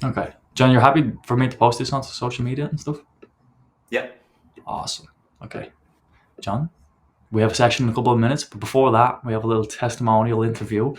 Okay. John, you're happy for me to post this on social media and stuff? Yeah. Awesome. Okay. John, we have a session in a couple of minutes, but before that, we have a little testimonial interview.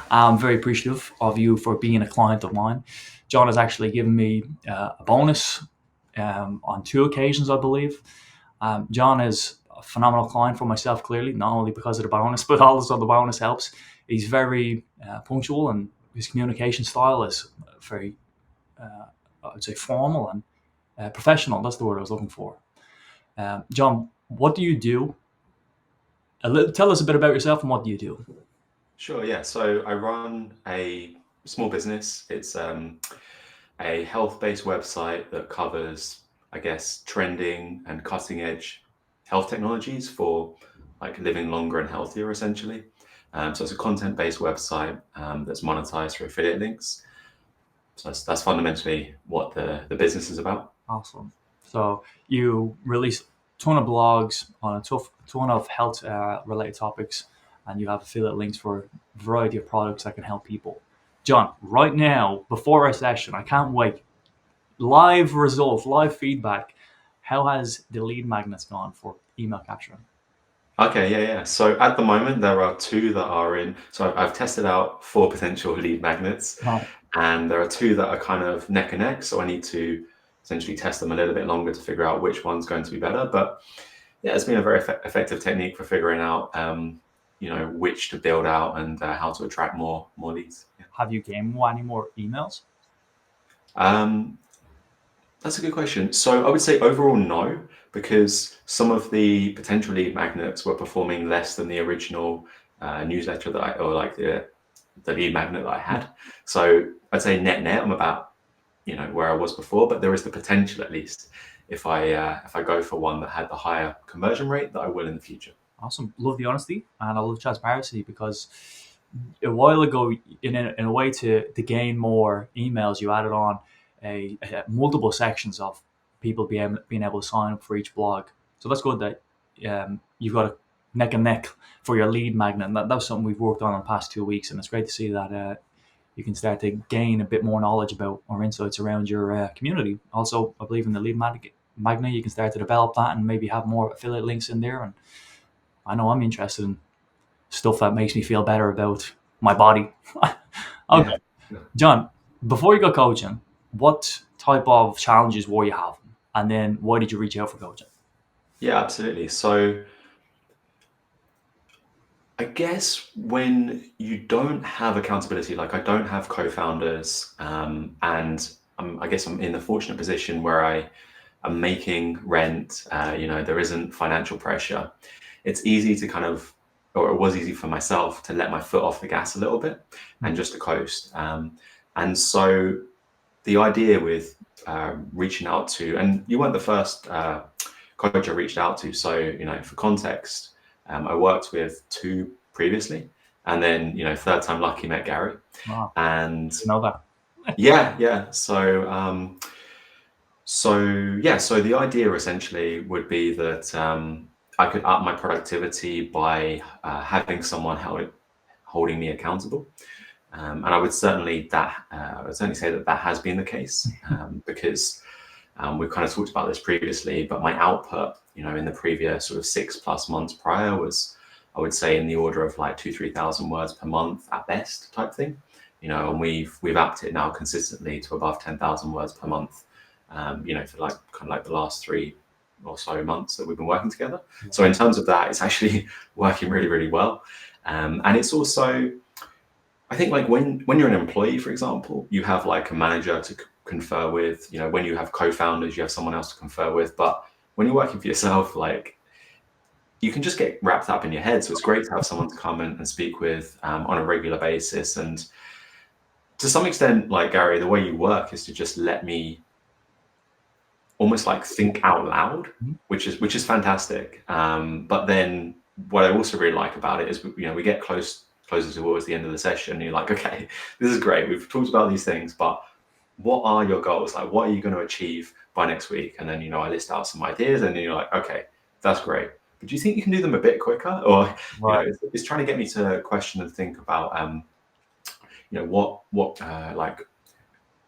I'm very appreciative of you for being a client of mine. John has actually given me a bonus on two occasions, I believe. John is a phenomenal client for myself, clearly, not only because of the bonus, but also the bonus helps. He's very punctual, and his communication style is very, I would say, formal and professional. That's the word I was looking for. John, what do you do? Tell us a bit about yourself and what do you do? Sure. Yeah. So I run a small business. It's a health-based website that covers, I guess, trending and cutting-edge health technologies for like living longer and healthier, essentially. So it's a content-based website that's monetized through affiliate links. So that's fundamentally what the business is about. Awesome. So you release a ton of blogs on ton of health related topics, and you have affiliate links for a variety of products that can help people. John, right now, before our session, I can't wait. Live results, live feedback. How has the lead magnets gone for email capturing? Okay, yeah, yeah. So at the moment, there are two that are in. So I've tested out four potential lead magnets, Right. and there are two that are kind of neck and neck. So I need to essentially test them a little bit longer to figure out which one's going to be better. But yeah, it's been a very effective technique for figuring out, which to build out and how to attract more leads. Yeah. Have you gained any more emails? Um, That's a good question. So I would say overall no, because some of the potential lead magnets were performing less than the original newsletter or like the lead magnet that I Yeah. had. So I'd say net, I'm about where I was before, but there is the potential at least if I go for one that had the higher conversion rate that I will in the future. Awesome. Love the honesty and I love transparency because a while ago, in a way to gain more emails, you added on multiple sections of people being able to sign up for each blog. So that's good that you've got a neck and neck for your lead magnet. And that was something we've worked on in the past 2 weeks. And it's great to see that you can start to gain a bit more knowledge about or insights around your community. Also, I believe in the magnet, you can start to develop that and maybe have more affiliate links in there. And I know I'm interested in stuff that makes me feel better about my body. Okay, Yeah. Yeah. John, before you got coaching, what type of challenges were you having? And then why did you reach out for coaching? Yeah, absolutely. So I guess when you don't have accountability, like I don't have co-founders, and I guess I'm in the fortunate position where I'm making rent. There isn't financial pressure. It's easy to kind of, or it was easy for myself to let my foot off the gas a little bit and just to coast. And so the idea with reaching out to, and you weren't the first coach I reached out to. So, for context, I worked with two previously, and then, third time lucky met Gary. Wow, And you know that. yeah, yeah. So the idea essentially would be that I could up my productivity by having someone holding me accountable. And I would certainly say that has been the case because we've kind of talked about this previously. But my output, in the previous sort of 6+ months prior was, I would say, in the order of like 2-3 thousand words per month at best, type thing. And we've upped it now consistently to above 10,000 words per month. For like kind of like the last 3 or so months that we've been working together. So in terms of that, it's actually working really, really well. And it's also, I think, like when you're an employee, for example, you have like a manager to confer with. When you have co-founders, you have someone else to confer with. But when you're working for yourself, like you can just get wrapped up in your head. So it's great to have someone to come and speak with on a regular basis. And to some extent, like Gary, the way you work is to just let me almost like think out loud, Mhm. which is fantastic. But then what I also really like about it is we get closer towards the end of the session. And you're like, okay, this is great. We've talked about these things, but what are your goals? Like, what are you going to achieve by next week? And then I list out some ideas, and then you're like, okay, that's great. But do you think you can do them a bit quicker? Or Right. it's trying to get me to question and think about what like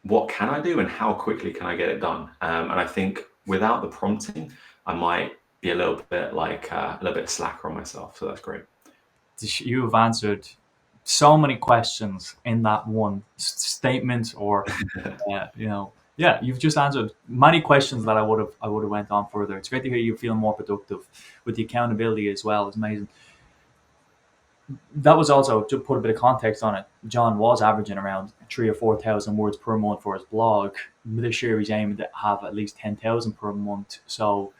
what can I do and how quickly can I get it done? And I think without the prompting, I might be a little bit like a little bit slacker on myself. So that's great. You have answered so many questions in that one statement, or yeah, you've just answered many questions that I would have went on further. It's great to hear you feeling more productive with the accountability as well. It's amazing. That was also, to put a bit of context on it, John was averaging around 3 or 4 thousand words per month for his blog. This year he's aiming to have at least 10,000 per month. So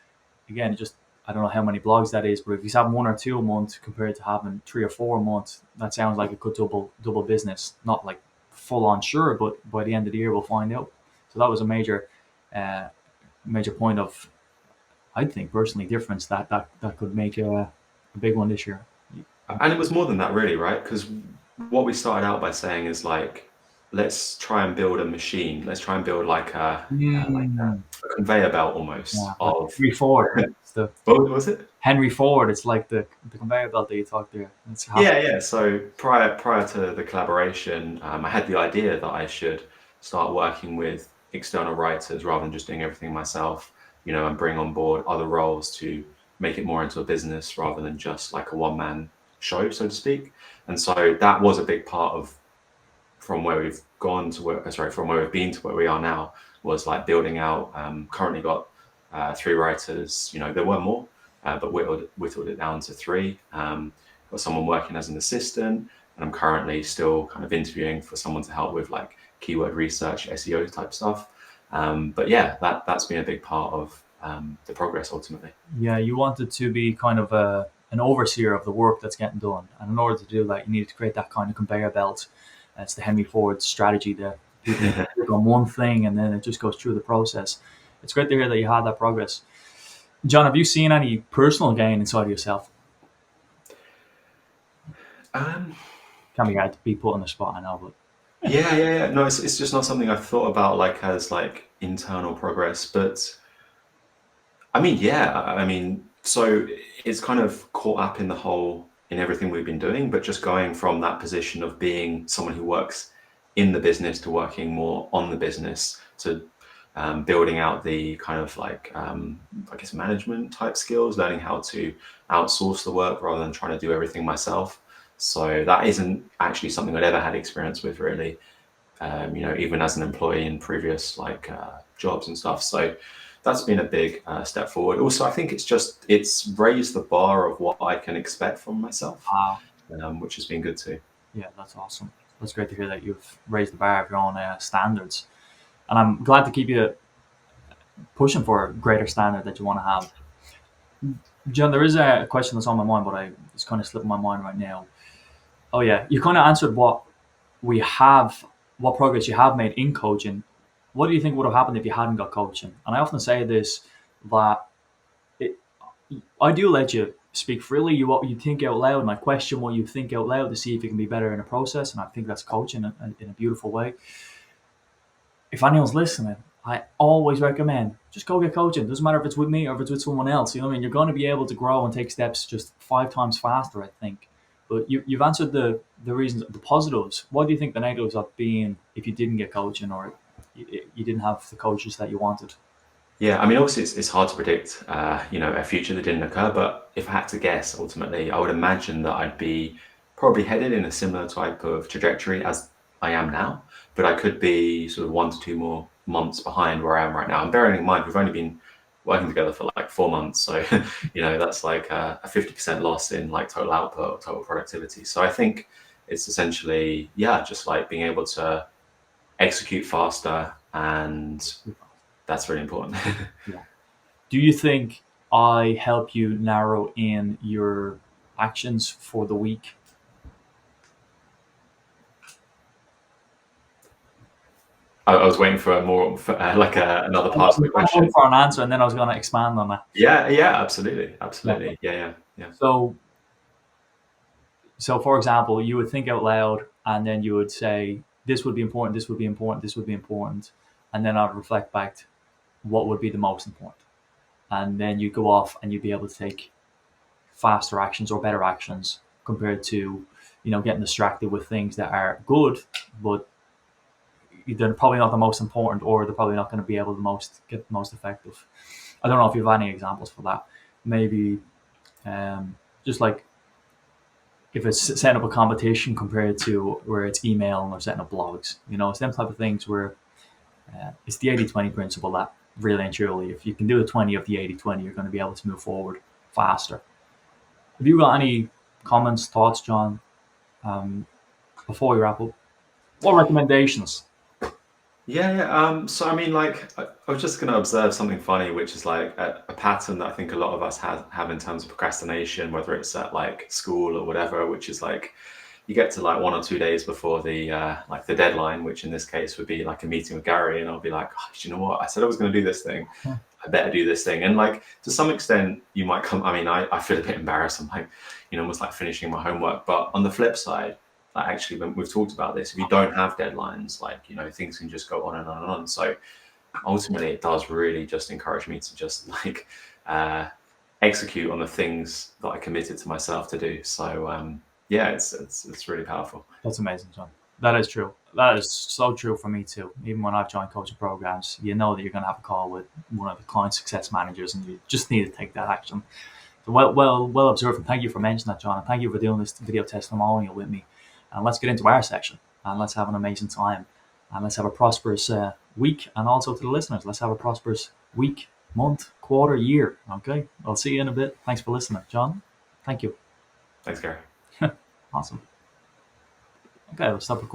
again, just, I don't know how many blogs that is, but if he's having 1 or 2 a month compared to having 3 or 4 a month, that sounds like a good double business. Not like full on sure, but by the end of the year we'll find out. So that was a uh, major point of, I think personally, difference that could make a big one this year. And it was more than that, really, right? Because what we started out by saying is like, let's try and build a machine. Let's try and build Mm, a conveyor belt almost yeah, like of Henry Ford. It's the what was it? Henry Ford. It's like the conveyor belt that you talked there. It's Yeah, yeah. So prior to the collaboration, I had the idea that I should start working with external writers rather than just doing everything myself, and bring on board other roles to make it more into a business rather than just like a one-man show, so to speak. And so that was a big part of from where we've gone to where, sorry, from where we've been to where we are now was like building out. Currently got 3 writers. There were more, but whittled it down to 3. Got someone working as an assistant, and I'm currently still kind of interviewing for someone to help with like keyword research, SEO type stuff. But yeah, that's been a big part of the progress ultimately. Yeah, you wanted to be kind of an overseer of the work that's getting done, and in order to do that, you needed to create that kind of conveyor belt. It's the Henry Ford strategy that people click on one thing and then it just goes through the process. It's great to hear that you had that progress. John, have you seen any personal gain inside of yourself? um, Can be hard to be put on the spot, I know, but yeah, yeah, yeah. No, it's just not something I've thought about like as like internal progress, but I mean, yeah, I mean, so it's kind of caught up in the whole in everything we've been doing, but just going from that position of being someone who works in the business to working more on the business to building out the kind of like I guess management type skills, learning how to outsource the work rather than trying to do everything myself. So that isn't actually something I'd ever had experience with really, even as an employee in previous like jobs and stuff. So that's been a big step forward. Also, I think it's raised the bar of what I can expect from myself, wow, which has been good too. yeah, that's awesome. That's great to hear that you've raised the bar of your own standards, and I'm glad to keep you pushing for a greater standard that you want to have. John, there is a question that's on my mind, but it's kind of slipping my mind right now. Oh yeah, you kind of answered we have, what progress you have made in coaching. What do you think would have happened if you hadn't got coaching? And I often say this, that it, I do let you speak freely. You think out loud, and I question what you think out loud to see if you can be better in a process. And I think that's coaching in a beautiful way. If anyone's listening, I always recommend just go get coaching. Doesn't matter if it's with me or if it's with someone else. You know what I mean? You're going to be able to grow and take steps just 5 times faster, I think. But you've answered the reasons, the positives. What do you think the negatives of being if you didn't get coaching, or you didn't have the coaches that you wanted? Yeah, I mean, obviously, it's hard to predict, a future that didn't occur. But if I had to guess, ultimately, I would imagine that I'd be probably headed in a similar type of trajectory as I am now. But I could be sort of 1 to 2 more months behind where I am right now. And bearing in mind, we've only been working together for like 4 months, so that's like a 50% loss in like total output or total productivity. So I think it's essentially, yeah, just like being able to execute faster, and that's really important. Yeah. Do you think I help you narrow in your actions for the week? I was waiting for a more like another I part of was the going to wait question. for an answer, and then I was going to expand on that. Yeah, yeah, absolutely, Yeah. absolutely. Yeah, yeah, yeah. So, for example, you would think out loud, and then you would say, "This would be important. This would be important. This would be important," and then I'd reflect back to what would be the most important, and then you go off and you'd be able to take faster actions or better actions compared to getting distracted with things that are good, but they're probably not the most important, or they're probably not going to be able to get the most effective. I don't know if you have any examples for that. Maybe just like if it's setting up a competition compared to where it's emailing or setting up blogs. It's them type of things where it's the 80-20 principle that really and truly, if you can do the 20 of the 80-20, you're going to be able to move forward faster. Have you got any comments, thoughts, John, before we wrap up? What recommendations? Yeah, yeah. So I mean, like, I was just going to observe something funny, which is like a pattern that I think a lot of us have in terms of procrastination, whether it's at like school or whatever, which is like you get to like 1 or 2 days before the like the deadline, which in this case would be like a meeting with Gary, and I'll be like, oh, do you know what? I said I was going to do this thing. I better do this thing. And like to some extent, you might come. I mean, I feel a bit embarrassed. I'm like, almost like finishing my homework. But on the flip side, like actually, when we've talked about this, if you don't have deadlines, like things can just go on and on and on. So ultimately, it does really just encourage me to just like execute on the things that I committed to myself to do. So yeah, it's really powerful. That's amazing, John. That is true. That is so true for me too. Even when I've joined coaching programs, you know that you're going to have a call with one of the client success managers, and you just need to take that action. So well observed, and thank you for mentioning that, John. And thank you for doing this video testimonial with me. And let's get into our section, and let's have an amazing time, and let's have a prosperous week. And also to the listeners, let's have a prosperous week, month, quarter, year. Okay, I'll see you in a bit. Thanks for listening, John. Thank you. Thanks, Gary. Awesome. Okay, let's stop recording.